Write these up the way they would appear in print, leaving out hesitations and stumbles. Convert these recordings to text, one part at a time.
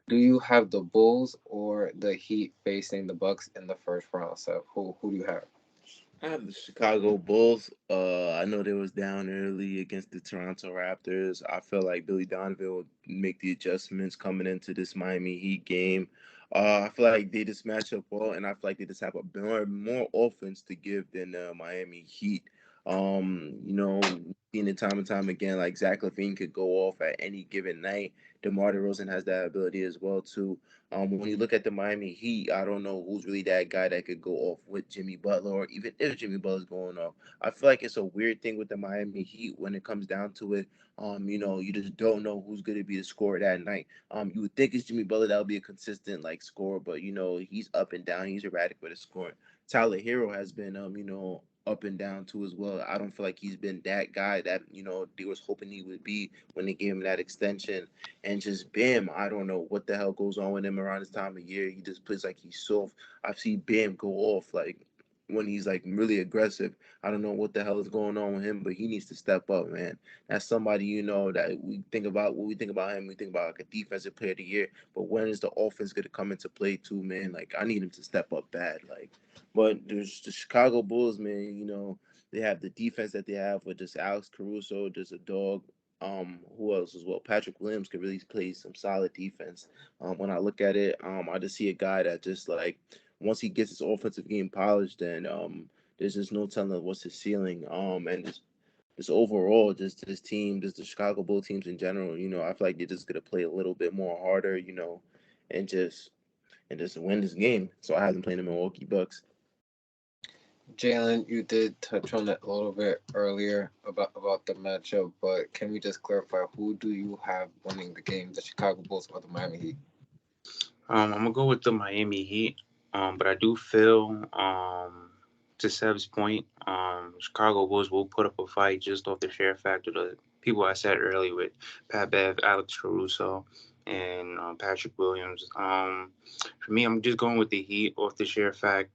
Do you have the Bulls or the Heat facing the Bucks in the first round? So who do you have? I have the Chicago Bulls. I know they was down early against the Toronto Raptors. I feel like Billy Donovan will make the adjustments coming into this Miami Heat game. I feel like they just match up well, and I feel like they just have a more offense to give than Miami Heat. Seen it time and time again, like Zach Lavine could go off at any given night. DeMar DeRozan has that ability as well too. When you look at the Miami Heat, I don't know who's really that guy that could go off with Jimmy Butler, or even if Jimmy Butler's going off. I feel like it's a weird thing with the Miami Heat when it comes down to it. You just don't know who's going to be the scorer that night. You would think it's Jimmy Butler that would be a consistent like scorer, but he's up and down. He's erratic with his scoring. Tyler Hero has been up and down too as well. I don't feel like he's been that guy that they was hoping he would be when they gave him that extension. And just Bam, I don't know what the hell goes on with him around this time of year. He just plays like he's soft. I've seen Bam go off like when he's like really aggressive. I don't know what the hell is going on with him, but he needs to step up, man. That's somebody that we think about when we think about him. We think about like a defensive player of the year, but when is the offense going to come into play too, man? Like I need him to step up bad, like. But there's the Chicago Bulls, man. They have the defense that they have with just Alex Caruso, just a dog. Who else as well? Patrick Williams could really play some solid defense. When I look at it, I just see a guy that just like once he gets his offensive game polished, then there's just no telling what's his ceiling. And just overall, just this team, just the Chicago Bull teams in general, I feel like they're just gonna play a little bit more harder, and just win this game. So I have them playing the Milwaukee Bucks. Jalen, you did touch on it a little bit earlier about the matchup, but can we just clarify who do you have winning the game, the Chicago Bulls or the Miami Heat? I'm gonna go with the Miami Heat. But I do feel, to Seb's point, Chicago Bulls will put up a fight just off the sheer fact of the people I said earlier with Pat Bev, Alex Caruso, and Patrick Williams. For me, I'm just going with the Heat off the sheer fact.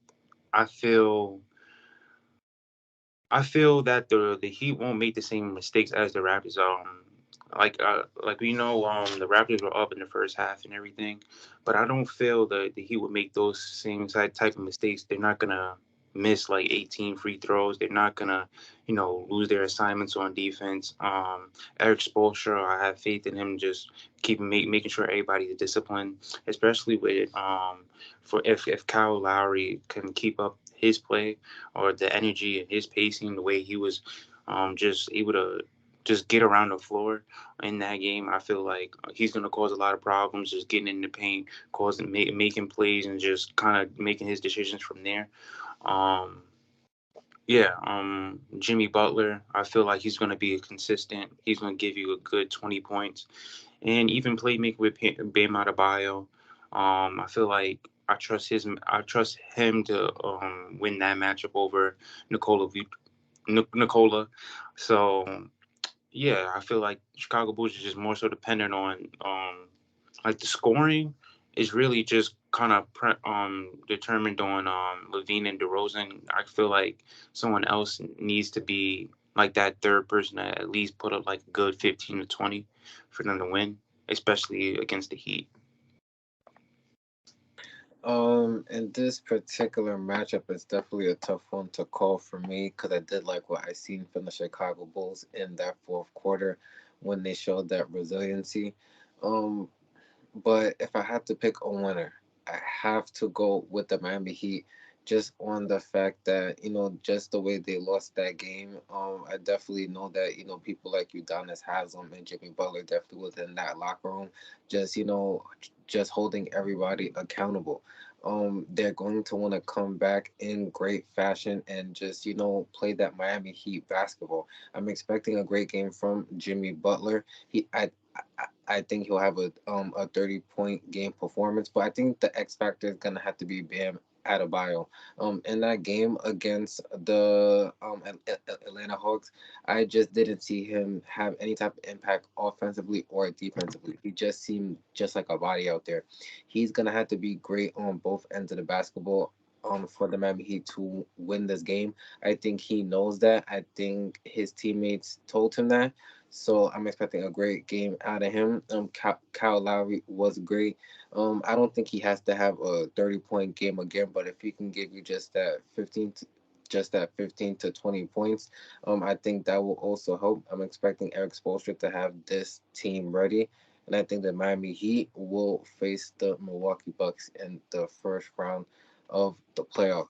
I feel I feel that the Heat won't make the same mistakes as the Raptors. Like we know, the Raptors were up in the first half and everything, but I don't feel the Heat would make those same type of mistakes. They're not gonna miss like 18 free throws. They're not gonna, lose their assignments on defense. Eric Spoelstra, I have faith in him just making sure everybody's disciplined, especially with for if Kyle Lowry can keep up his play or the energy and his pacing, the way he was just able to just get around the floor in that game. I feel like he's going to cause a lot of problems just getting in the paint, making plays, and just kind of making his decisions from there. Um, yeah, Jimmy Butler, I feel like he's going to be consistent. He's going to give you a good 20 points. And even playmaker with Bam Adebayo. I feel like I trust him to win that matchup over Nikola Nikola. So yeah, I feel like Chicago Bulls is just more so dependent on like the scoring is really just kind of determined on Levine and DeRozan. I feel like someone else needs to be like that third person to at least put up like a good 15 to 20 for them to win, especially against the Heat. In this particular matchup, it's definitely a tough one to call for me because I did like what I seen from the Chicago Bulls in that fourth quarter when they showed that resiliency. Um, but if I had to pick a winner, I have to go with the Miami Heat just on the fact that, just the way they lost that game. I definitely know that, people like Udonis Haslam and Jimmy Butler definitely was in that locker room, just, just holding everybody accountable. They're going to want to come back in great fashion and just, play that Miami Heat basketball. I'm expecting a great game from Jimmy Butler. I think he'll have a 30-point game performance, but I think the X factor is gonna have to be Bam Adebayo. In that game against the Atlanta Hawks, I just didn't see him have any type of impact offensively or defensively. He just seemed just like a body out there. He's gonna have to be great on both ends of the basketball. For the Miami Heat to win this game, I think he knows that. I think his teammates told him that. So I'm expecting a great game out of him. Kyle Lowry was great. I don't think he has to have a 30-point game again, but if he can give you just that 15 to 20 points, I think that will also help. I'm expecting Eric Spoelstra to have this team ready, and I think the Miami Heat will face the Milwaukee Bucks in the first round of the playoff.